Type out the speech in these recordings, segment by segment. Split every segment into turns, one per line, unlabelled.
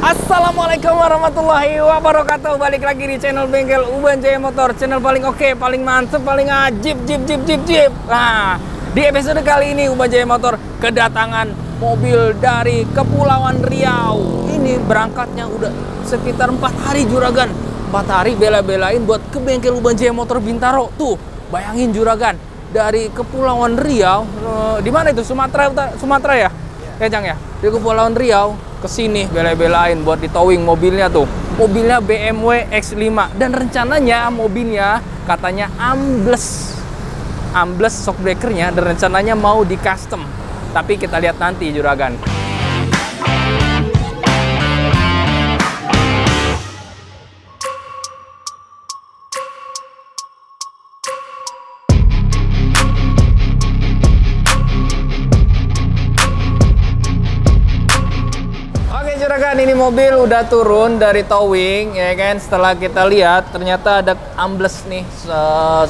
Assalamualaikum warahmatullahi wabarakatuh. Balik lagi di channel Bengkel Uban Jaya Motor, channel paling oke, paling mantep, paling ajib, jip. Nah, di episode kali ini Uban Jaya Motor kedatangan mobil dari Kepulauan Riau. Ini berangkatnya udah sekitar 4 hari Juragan. 4 hari bela-belain buat ke Bengkel Uban Jaya Motor Bintaro. Tuh, bayangin Juragan, dari Kepulauan Riau, di mana itu? Sumatera ya? Ya, Jang ya? Di Kepulauan Riau ke sini bela-belain buat di towing mobilnya tuh. Mobilnya BMW X5 dan rencananya mobilnya katanya ambles shock breakernya dan rencananya mau di custom. Tapi kita lihat nanti Juragan. Juragan, ini mobil udah turun dari towing ya kan. Setelah kita lihat ternyata ada ambles nih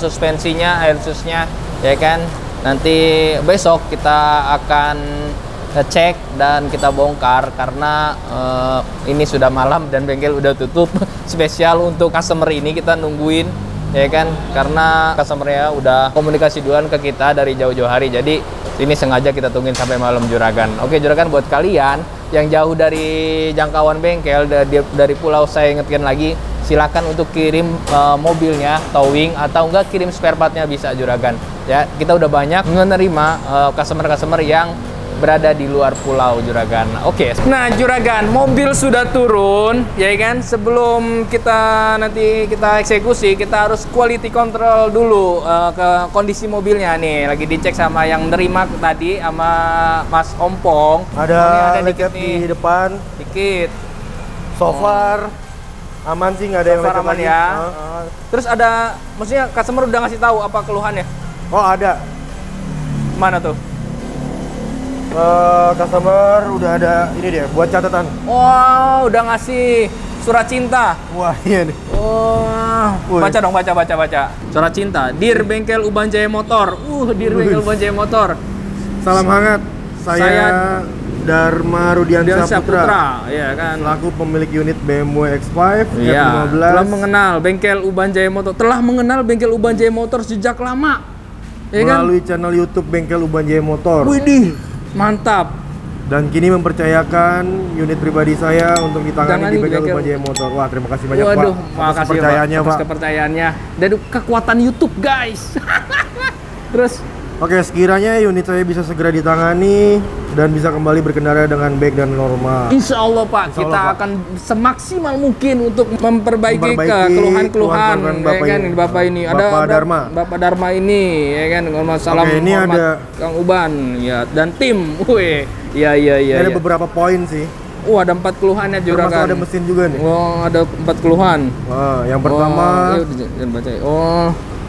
suspensinya, air susnya ya kan. Nanti besok kita akan cek dan kita bongkar karena ini sudah malam dan bengkel udah tutup. Spesial untuk customer ini kita nungguin ya kan, karena customernya udah komunikasi duluan ke kita dari jauh-jauh hari. Jadi ini sengaja kita tungguin sampai malam Juragan. Oke Juragan, buat kalian yang jauh dari jangkauan bengkel dari pulau, saya ingatkan lagi, silakan untuk kirim mobilnya towing atau enggak kirim spare partnya bisa Juragan. Ya, kita udah banyak menerima customer-customer yang berada di luar pulau Juragan. Oke. Nah Juragan, mobil sudah turun ya kan. Sebelum nanti kita eksekusi, kita harus quality control dulu ke kondisi mobilnya nih. Lagi dicek sama yang nerima tadi sama Mas Ompong.
Ada
dikit
di depan
dikit.
So far aman sih, nggak ada yang lecet
aman
lagi
ya. Terus ada, maksudnya customer udah ngasih tahu apa keluhannya?
Oh ada.
Mana tuh?
Customer udah ada ini dia buat catatan.
Wow, udah ngasih surat cinta.
Wah iya nih.
Wah, baca dong, baca. Surat cinta. Dear Bengkel Uban Jaya Motor. Dear Bengkel Uban Jaya Motor.
Salam hangat. Saya Dharma Rudiansyah Putra.
Iya kan.
Selaku pemilik unit BMW X5
Iya.
F15.
Telah mengenal Bengkel Uban Jaya Motor. Telah mengenal Bengkel Uban Jaya Motor sejak lama. Ya
melalui
kan?
channel YouTube Bengkel Uban Jaya Motor.
Widih, mantap.
Dan kini mempercayakan unit pribadi saya untuk ditangani di Bengkel Uban Jaya Motor. Wah, terima kasih banyak
Waduh,
Pak.
makasih
kepercayaannya,
Pak.
Pak.
Kepercayaannya dan kekuatan YouTube, guys. Terus
oke, sekiranya unit saya bisa segera ditangani dan bisa kembali berkendara dengan baik dan normal.
Insya Allah Pak,
Insya
kita
Allah, Pak,
akan semaksimal mungkin untuk memperbaiki keluhan-keluhan ya kan. Bapak ini
Bapak Dharma.
Bapak Dharma ini ya kan. Salam
Oke, ini
hormat
ada
Kang Uban ya dan tim. Wih, iya.
Ada beberapa poin sih.
Ada 4 keluhannya Juragan.
Termasuk ada mesin juga nih.
Ada 4 keluhan.
Wah, yang pertama.
Jangan baca.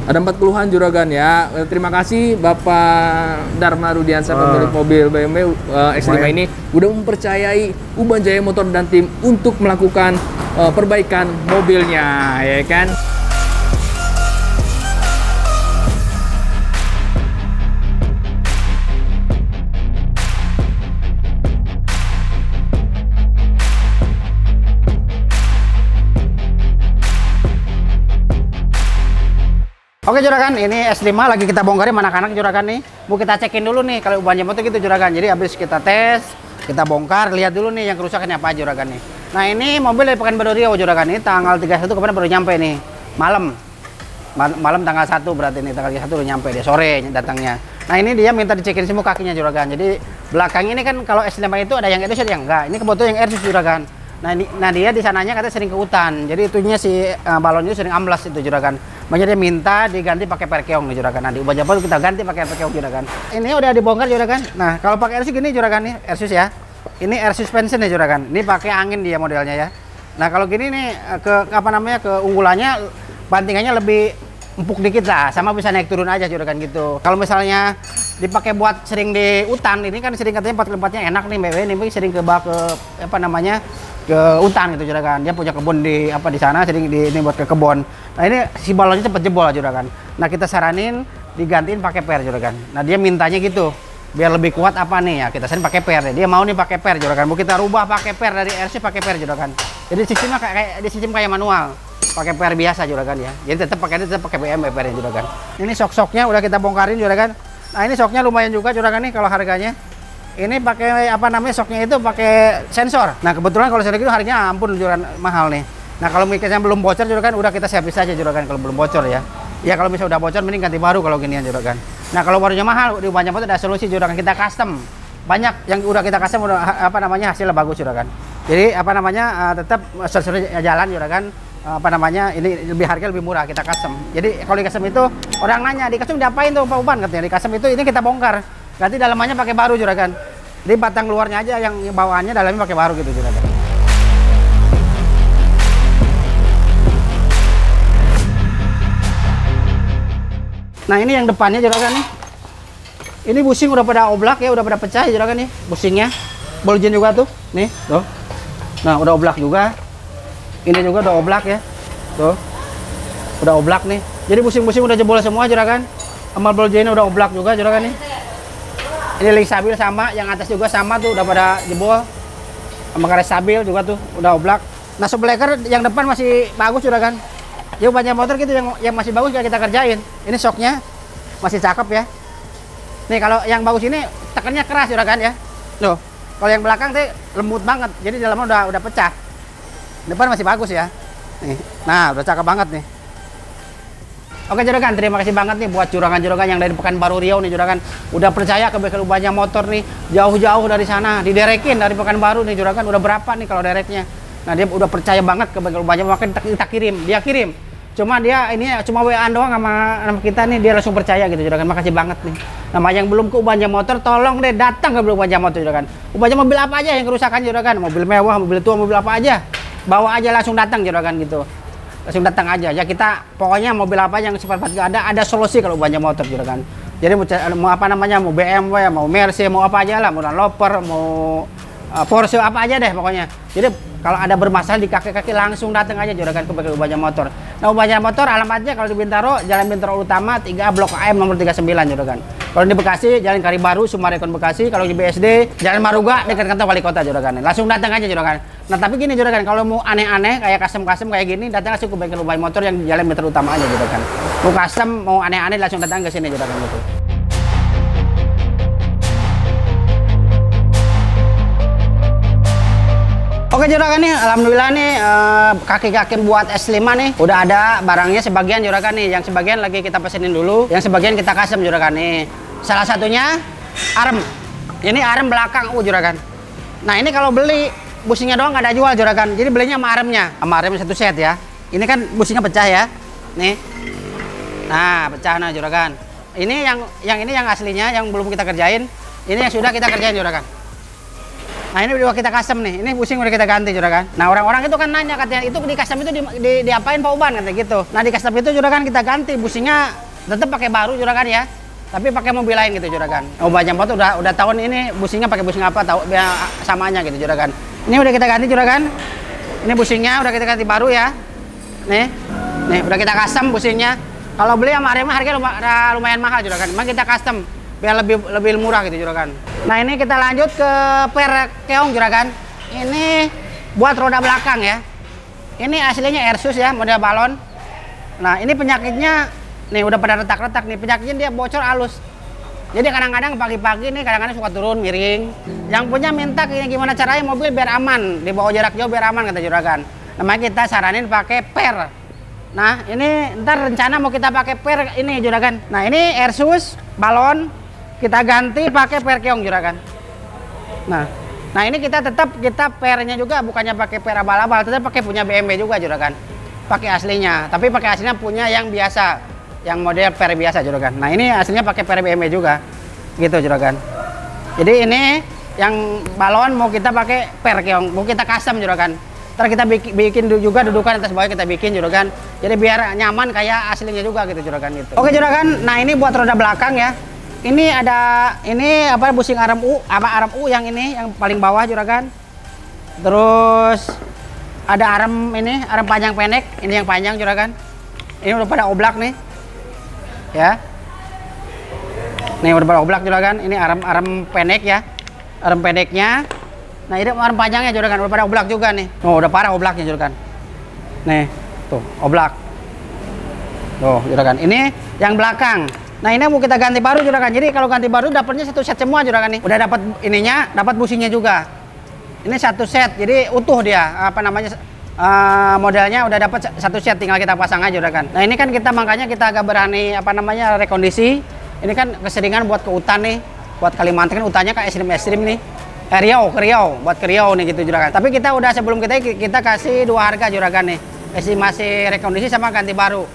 Ada 4 keluhan Juragan ya. Terima kasih Bapak Dharma Rudiansyah, pemilik mobil BMW X5 ini udah mempercayai Uban Jaya Motor dan tim untuk melakukan perbaikan mobilnya ya kan.
Oke Juragan, ini S5 lagi kita bongkarin anak-anak Juragan nih. Mau kita cekin dulu nih kalau Uban Jaya Motor gitu Juragan. Jadi habis kita tes, kita bongkar, lihat dulu nih yang kerusakannya apa Juragan nih. Nah ini mobil dari Pekanbaru Riau Juragan, ini tanggal 31 kemarin baru nyampe nih. Malam tanggal 1 berarti nih, tanggal 1 udah nyampe dia, sore datangnya. Nah ini dia minta dicekin semua kakinya Juragan. Jadi belakang ini kan kalau S5 itu ada yang Airsus yang enggak. Ini kebetulan yang Airsus Juragan. Nah dia di sananya katanya sering ke hutan. Jadi itunya si balonnya sering amblas itu Juragan. Makanya dia minta diganti pakai perkeong nih Juragan. Nanti Uban Jaya Motor kita ganti pakai perkeong Juragan. Ini udah dibongkar Juragan. Nah kalau pakai Airsus gini Juragan nih, Airsus ya. Ini air suspension ya Juragan. Ini pakai angin dia modelnya ya. Nah kalau gini nih keunggulannya bantingannya lebih empuk dikit lah, sama bisa naik turun aja Juragan gitu. Kalau misalnya dipakai buat sering di hutan, ini kan sering katanya 4x4-nya enak nih BW ini sering ke ke hutan gitu Juragan. Dia punya kebun di sana, sering ini buat ke kebun. Nah ini si balonnya cepet jebol Juragan. Nah kita saranin digantiin pakai per Juragan. Nah dia mintanya gitu. biar lebih kuat apa nih ya, kita sini pakai per deh. Dia mau nih pakai per juragan, mau kita rubah pakai per dari RC pakai per juragan. Jadi sistemnya kayak di sistem kayak manual, pakai per biasa juragan ya. Jadi tetap pakai BMW per juragan. Ini sok-soknya udah kita bongkarin juragan. Nah ini soknya lumayan juga juragan nih kalau harganya. Ini pakai apa namanya, soknya itu pakai sensor. Nah kebetulan kalau sensor itu harganya ampun juragan, mahal nih. Nah kalau misalnya belum bocor juragan, udah kita servis aja juragan kalau belum bocor ya. Ya kalau misalnya udah bocor mending ganti baru kalau ginian juragan. Nah kalau barunya mahal di banyak motor ada solusi juragan, kita custom. Banyak yang udah kita custom udah apa namanya hasilnya bagus juragan. Jadi apa namanya tetap sesuai jalan juragan. Apa namanya ini lebih harga lebih murah kita custom. Jadi kalau di custom itu orang nanya di custom diapain tuh Pak Uban, katanya di custom itu ini kita bongkar. Ganti dalamannya pakai baru juragan. Jadi batang luarnya aja yang bawaannya dalamnya pakai baru gitu juragan. Nah ini yang depannya juragan nih. Ini busing udah pada oblak ya, udah pada pecah ya juragan nih busingnya. Boljen juga tuh, nih tuh. Nah udah oblak juga. Ini juga udah oblak ya, tuh. Udah oblak nih. Jadi busing-busing udah jebol semua juragan. Amal boljennya udah oblak juga juragan nih. Ini link stabil sama, yang atas juga sama tuh udah pada jebol. Sama karet stabil juga tuh udah oblak. Nah subleker yang depan masih bagus juragan. Jadi banyak motor gitu yang masih bagus kayak kita kerjain. Ini shocknya masih cakep ya. Nih kalau yang bagus ini tekannya keras juragan ya. Loh, kalau yang belakang tuh lembut banget. Jadi dalamnya udah pecah. Depan masih bagus ya. Nih, nah udah cakep banget nih. Oke juragan, terima kasih banget nih buat juragan-juragan yang dari Pekanbaru Riau nih juragan. Udah percaya ke banyak motor nih, jauh-jauh dari sana, diderekin dari Pekanbaru nih juragan. Udah berapa nih kalau dereknya? Nah dia udah percaya banyak ke banyak, makanya kita kirim, dia kirim. Cuma dia ini cuma WA doang sama kita nih, dia langsung percaya gitu juragan. Makasih banget nih. Nah yang belum ke Ubanja Motor, tolong deh datang ke Ubanja Motor juragan. Ubanja mobil apa aja yang kerusakan juragan, mobil mewah, mobil tua, mobil apa aja, bawa aja langsung datang juragan gitu. Langsung datang aja ya, kita pokoknya mobil apa yang sifat gak ada solusi kalau Ubanja Motor juragan. Jadi mau apa namanya, mau BMW, mau Mercy, mau apa aja lah, mau Loper, mau Porsche apa aja deh pokoknya. Jadi kalau ada bermasalah di kaki-kaki langsung datang aja juragan ke Ubanja Motor. Nah Ubanja Motor alamatnya kalau di Bintaro, Jalan Bintaro Utama 3 Blok AM nomor 39 juragan. Kalau di Bekasi, Jalan Kari Baru, Sumarekon Bekasi. Kalau di BSD, Jalan Maruga dekat kantor wali kota juragan. Langsung datang aja juragan. Nah tapi gini juragan, kalau mau aneh-aneh kayak custom kayak gini, datang langsung ke bengkel Ubanja Motor yang di Jalan Bintaro Utama aja juragan. Mau custom, mau aneh-aneh langsung datang ke sini juragan gitu. Oke juragan nih, alhamdulillah nih kaki-kaki buat S5 nih udah ada barangnya sebagian juragan nih, yang sebagian lagi kita pesenin dulu, yang sebagian kita custom juragan nih. Salah satunya arm. Ini arm belakang juragan. Nah ini kalau beli busingnya doang nggak ada jual juragan. Jadi belinya sama armnya satu set ya. Ini kan busingnya pecah ya. Nih. Nah, pecah nah juragan. Ini yang ini yang aslinya yang belum kita kerjain. Ini yang sudah kita kerjain juragan. Nah ini udah kita custom nih, ini busing udah kita ganti juragan. Nah orang-orang itu kan nanya katanya, itu di custom itu diapain Pak Uban katanya gitu. Nah di custom itu juragan kita ganti busingnya tetap pakai baru juragan ya, tapi pakai mobil lain gitu juragan. Ubanja Motor udah tahun ini busingnya pakai busing apa tahu biar samanya gitu juragan. Ini udah kita ganti juragan. Ini busingnya udah kita ganti baru ya. Nih udah kita custom busingnya. Kalau beli sama Arema harganya lumayan mahal juragan. Memang kita custom biar lebih murah gitu juragan. Nah ini kita lanjut ke per keong juragan. Ini buat roda belakang ya. Ini aslinya Airsus ya, model balon. Nah ini penyakitnya nih udah pada retak-retak nih, penyakitnya dia bocor halus. Jadi kadang-kadang pagi-pagi nih kadang-kadang suka turun miring. Yang punya minta gimana caranya mobil biar aman, dibawa jarak jauh biar aman kata juragan. Namanya kita saranin pakai per. Nah ini ntar rencana mau kita pakai per ini juragan. Nah ini Airsus balon. Kita ganti pakai per keong juragan. Nah ini kita pernya juga bukannya pakai per abal-abal, tetap pakai punya BMW juga juragan. Pakai aslinya, tapi pakai aslinya punya yang biasa, yang model per biasa juragan. Nah ini aslinya pakai per BMW juga, gitu juragan. Jadi ini yang balon mau kita pakai per keong, mau kita custom juragan. Ntar kita bikin juga dudukan atas bawah kita bikin juragan. Jadi biar nyaman kayak aslinya juga gitu juragan gitu. Oke juragan, nah ini buat roda belakang ya. Ini ada apa busing arm U yang ini yang paling bawah juragan. Terus ada arm panjang pendek, ini yang panjang juragan. Ini udah pada oblak nih. Ya. Nih udah pada oblak juragan. Ini arem pendek ya. Arem pendeknya. Nah ini arem panjangnya juragan. Udah pada oblak juga nih. Oh udah parah oblaknya juragan. Nih tuh oblak. Tuh juragan. Ini yang belakang. Nah ini mau kita ganti baru juragan. Jadi kalau ganti baru dapatnya satu set semua juragan nih. Udah dapat ininya, dapat businya juga. Ini satu set. Jadi utuh dia. Apa namanya? Modelnya udah dapat satu set, tinggal kita pasang aja juragan. Nah ini kan kita makanya kita agak berani apa namanya rekondisi. Ini kan keseringan buat ke hutan nih, buat Kalimantan kan hutannya kayak ekstrim nih. Riau, buat ke Riau nih gitu juragan. Tapi kita udah sebelum kita kasih 2 harga juragan nih. Estimasi rekondisi sama ganti baru.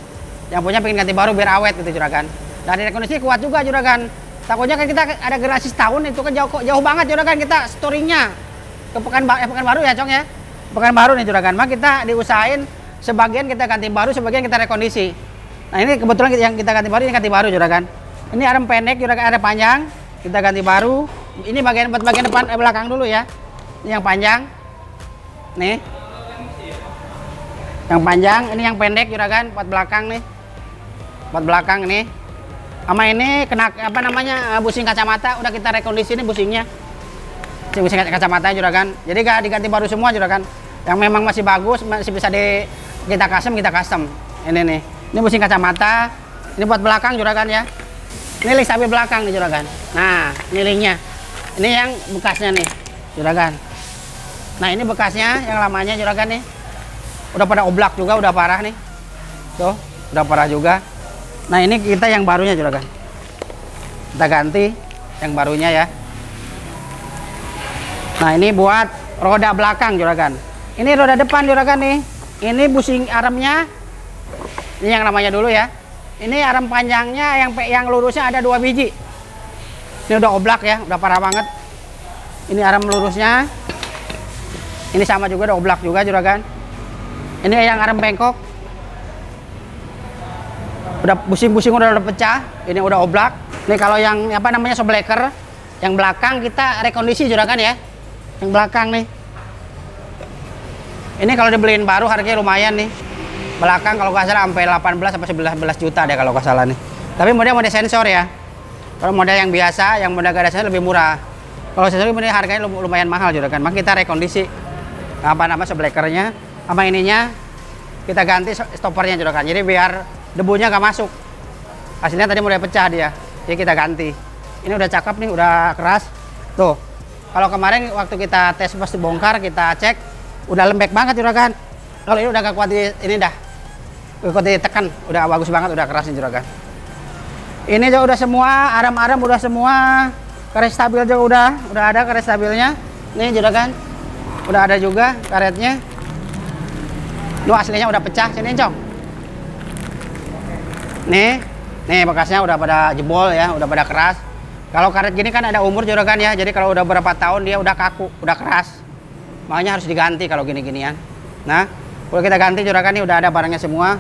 Yang punya pengen ganti baru biar awet gitu juragan. Dan rekondisi kuat juga juragan. Takutnya kan kita ada generasi setahun itu kan jauh banget juragan kita storingnya. Ke Pekanbaru ya Cong ya. Pekanbaru nih juragan. Maka kita diusahain sebagian kita ganti baru, sebagian kita rekondisi. Nah ini kebetulan yang kita ganti baru ini ganti baru juragan. Ini arem pendek juragan, arem panjang. Kita ganti baru. Ini bagian depan belakang dulu ya. Ini yang panjang. Nih. Yang panjang, ini yang pendek juragan, buat belakang nih. Buat belakang nih. Sama ini kena apa namanya busing kacamata, udah kita rekondisi ini busingnya. Busing kacamata juragan. Jadi gak diganti baru semua juragan. Yang memang masih bagus, masih bisa kita custom. Ini nih. Ini busing kacamata. Ini buat belakang juragan ya. Ini link samping belakang nih juragan. Nah, ini linknya. Ini yang bekasnya nih juragan. Nah, ini bekasnya yang lamanya juragan nih. Udah pada oblak juga, udah parah nih. Tuh, udah parah juga. Nah, ini kita yang barunya juragan. Kita ganti yang barunya ya. Nah, ini buat roda belakang juragan. Ini roda depan juragan nih. Ini busing aremnya. Ini yang namanya dulu ya. Ini arem panjangnya yang lurusnya ada 2 biji. Ini udah oblak ya, udah parah banget. Ini arem lurusnya. Ini sama juga udah oblak juga juragan. Ini yang arem bengkok. Udah busing-busing udah pecah. Ini udah oblak. Ini kalau yang apa namanya sobleker, yang belakang kita rekondisi juragan ya. Yang belakang nih. Ini kalau dibeliin baru harganya lumayan nih. Belakang kalau nggak salah sampai 18 sampai 11 juta deh kalau nggak salah nih. Tapi model sensor ya. Kalau model yang biasa, yang model gak ada sensor lebih murah. Kalau sensor ini harganya lumayan mahal juragan. Maka kita rekondisi apa nama seblekernya sama ininya kita ganti stoppernya juragan. Jadi biar debunya nggak masuk. Hasilnya tadi mulai pecah dia. Jadi kita ganti. Ini udah cakep nih, udah keras. Tuh. Kalau kemarin waktu kita tes pas dibongkar kita cek udah lembek banget juragan. Kalau ini udah gak kuat ini dah. Kuat ditekan, udah bagus banget, udah keras nih juragan. Ini juga udah semua, arem-arem udah semua, karet stabil juga udah ada karet stabilnya. Nih juragan, udah ada juga karetnya. Lu aslinya udah pecah, sini Cong. Nih bekasnya udah pada jebol ya, udah pada keras. Kalau karet gini kan ada umur juragan ya, jadi kalau udah berapa tahun dia udah kaku, udah keras. Makanya harus diganti kalau gini-ginian. Nah, kalau kita ganti juragan nih udah ada barangnya semua.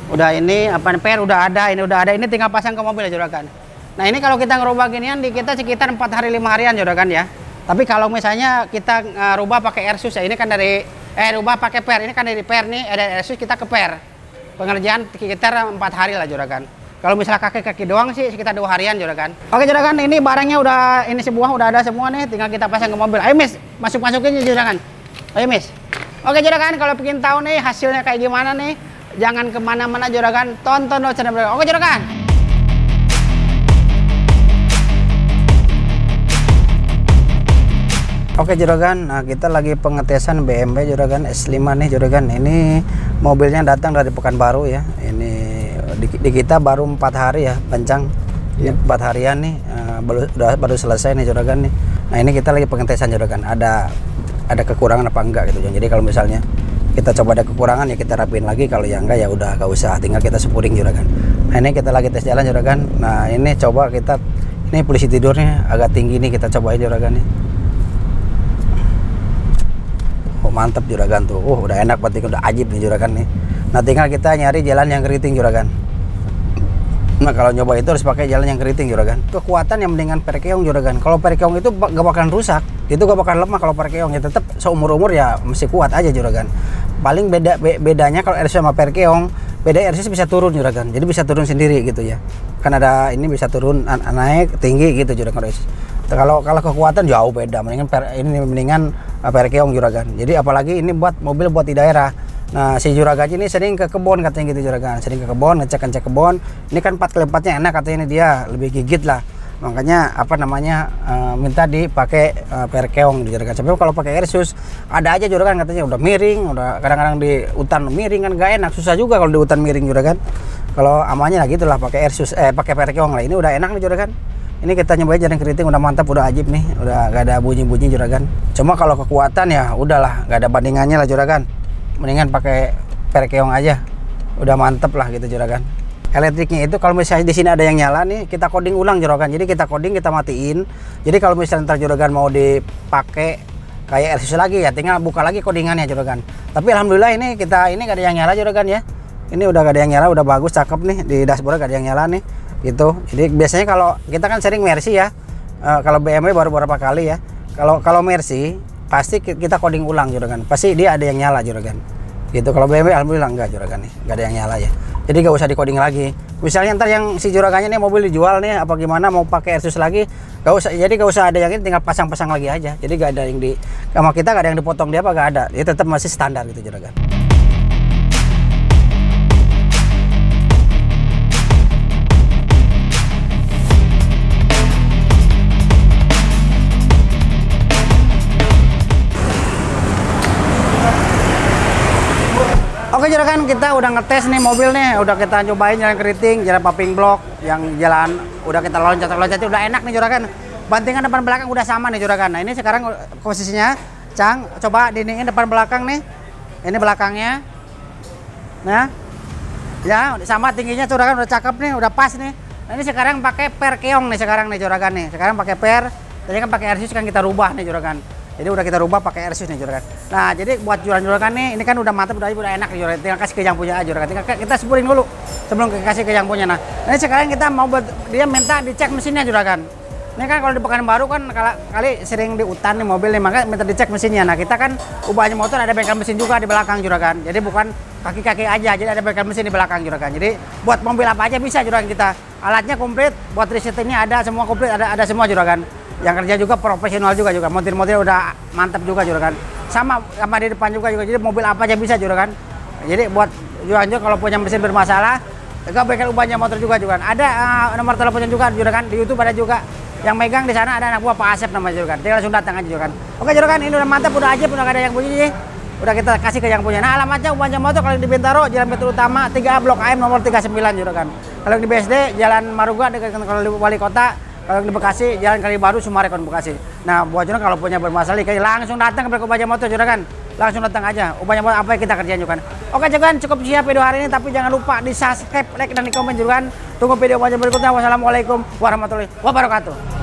Udah ini apa per udah ada, ini tinggal pasang ke mobil ya juragan. Nah, ini kalau kita ngerubah ginian di kita sekitar 4 hari 5 harian juragan ya. Tapi kalau misalnya kita rubah pakai Airsus ya, ini kan dari rubah pakai per, ini kan dari per nih, ada Airsus kita ke per. Pengerjaan sekitar 4 hari lah juragan. Kalau misalnya kaki doang sih sekitar 2 harian juragan. Oke juragan, ini barangnya udah ini sebuah udah ada semua nih, tinggal kita pasang ke mobil. Ayo Miss, masukin juragan. Ayo Miss. Oke juragan, kalau pengen tahu nih hasilnya kayak gimana nih, jangan kemana-mana juragan, tonton channel Oke juragan. Oke juragan, nah kita lagi pengetesan BMW juragan S5 nih juragan. Ini mobilnya datang dari Pekanbaru ya. Ini di kita baru 4 hari ya, Pancang. Ini 4 harian nih, baru selesai nih juragan nih. Nah ini kita lagi pengetesan juragan. Ada kekurangan apa enggak gitu. Jadi kalau misalnya kita coba ada kekurangan ya kita rapiin lagi, kalau yang enggak ya udah gak usah, tinggal kita spuring juragan. Nah ini kita lagi tes jalan juragan. Nah ini coba kita, ini posisi tidurnya agak tinggi nih, kita cobain juragan nih. Oh mantap juragan tuh, udah enak berarti, udah ajib nih juragan nih. Nah tinggal kita nyari jalan yang keriting juragan. Nah kalau nyoba itu harus pakai jalan yang keriting juragan. Kekuatan yang mendingan perkeong juragan. Kalau perkeong itu gak bakalan rusak, itu gak bakalan lemah. Kalau perkeong ya tetap seumur-umur ya masih kuat aja juragan. Paling bedanya kalau Airsus sama perkeong, beda Airsus bisa turun juragan, jadi bisa turun sendiri gitu ya. Kan ada ini bisa turun naik tinggi gitu juragan Airsus. Kalau kekuatan jauh beda, mendingan Perkeong juragan. Jadi apalagi ini buat mobil buat di daerah. Nah si juragan ini sering ke kebun katanya gitu juragan, sering ke kebun ngecek kebun. Ini kan 4x4-nya enak katanya, ini dia lebih gigit lah. Makanya apa namanya minta dipakai Perkeong juragan. Tapi kalau pakai Airsus ada aja juragan katanya udah miring, udah kadang-kadang di hutan miring kan gak enak, susah juga kalau di hutan miring juragan. Kalau amannya lah gitulah pakai Airsus pakai Perkeong lah. Ini udah enak nih juragan. Ini kita nyobain jaring keriting udah mantap, udah ajib nih, udah gak ada bunyi-bunyi juragan. Cuma kalau kekuatan ya udahlah, gak ada bandingannya lah juragan. Mendingan pakai Perkeong aja, udah mantep lah gitu juragan. Elektriknya itu kalau misalnya di sini ada yang nyala nih, kita coding ulang juragan. Jadi kita coding, kita matiin. Jadi kalau misalnya ntar juragan mau dipakai kayak Airsus lagi ya, tinggal buka lagi codingannya juragan. Tapi alhamdulillah ini gak ada yang nyala juragan ya. Ini udah gak ada yang nyala, udah bagus, cakep nih di dashboard gak ada yang nyala nih. Gitu. Jadi biasanya kalau kita kan sering Mercy ya, kalau BMW baru beberapa kali ya. Kalau Mercy pasti kita coding ulang juragan, pasti dia ada yang nyala juragan. Gitu. Kalau BMW alhamdulillah enggak juragan nih, enggak ada yang nyala ya. Jadi gak usah di coding lagi. Misalnya ntar yang si juragannya nih mobil dijual nih, apa gimana mau pakai Airsus lagi, gak usah. Jadi gak usah ada yang ini, tinggal pasang-pasang lagi aja. Jadi gak ada yang sama kita gak ada yang dipotong dia apa gak ada. Dia tetap masih standar gitu juragan. Oke juragan, kita udah ngetes nih mobil nih, udah kita cobain jalan keriting, jalan pumping block, yang jalan udah kita loncat udah enak nih juragan. Bantingan depan belakang udah sama nih juragan. Nah ini sekarang posisinya, Cang, coba dindingin depan belakang nih. Ini belakangnya, nah, ya sama tingginya juragan, udah cakep nih, udah pas nih. Nah ini sekarang pakai Perkeong nih sekarang nih juragan nih. Sekarang pakai tadi kan pakai Airsus kan kita rubah nih juragan. Jadi udah kita rubah pakai Airsus nih juragan. Nah jadi buat juragan nih, ini kan udah mantap, udah enak nih juragan. Tinggal kasih ke yang punya aja juragan. Tinggal kita sepurin dulu sebelum kasih ke yang punya. Nah ini sekarang kita mau buat dia minta dicek mesinnya juragan. Ini kan kalau di Pekanbaru kan kali sering di hutan nih mobil nih, maka minta dicek mesinnya. Nah kita kan ubahnya motor ada bengkel mesin juga di belakang juragan. Jadi bukan kaki-kaki aja, jadi ada bengkel mesin di belakang juragan. Jadi buat mobil apa aja bisa juragan kita. Alatnya komplit, buat resettingnya ada semua komplit, ada semua juragan. Yang kerja juga profesional juga montir-montir udah mantap juga juragan. Sama di depan juga jadi mobil apa aja bisa juragan. Jadi buat juragan kalau punya mesin bermasalah, juga bengkel ubahnya motor juga juragan. Ada nomor teleponnya juga juragan, di YouTube ada juga. Yang megang di sana ada anak buah Pak Asep namanya juragan. Tinggal langsung datang aja juragan. Oke juragan, ini udah mantap, udah ajib, udah gak ada yang bunyi nih. Udah kita kasih ke yang punya. Nah alamatnya ubahnya motor kalau di Bintaro, Jalan Betul Utama 3A Blok AM nomor 39 juragan. Kalau di BSD Jalan Maruga dekat kalau di Wali Kota. Kalau di Bekasi, Jalan Kalibaru, Sumarekon, Bekasi. Nah, buat juragan kalau punya bermasalah, langsung datang ke Ubahnya Motor juragan. Langsung datang aja. Ubahnya Motor apa yang kita kerjain juragan. Oke juragan, cukup siap video hari ini, tapi jangan lupa di subscribe, like, dan di komen juragan. Tunggu video wajah berikutnya. Wassalamualaikum warahmatullahi wabarakatuh.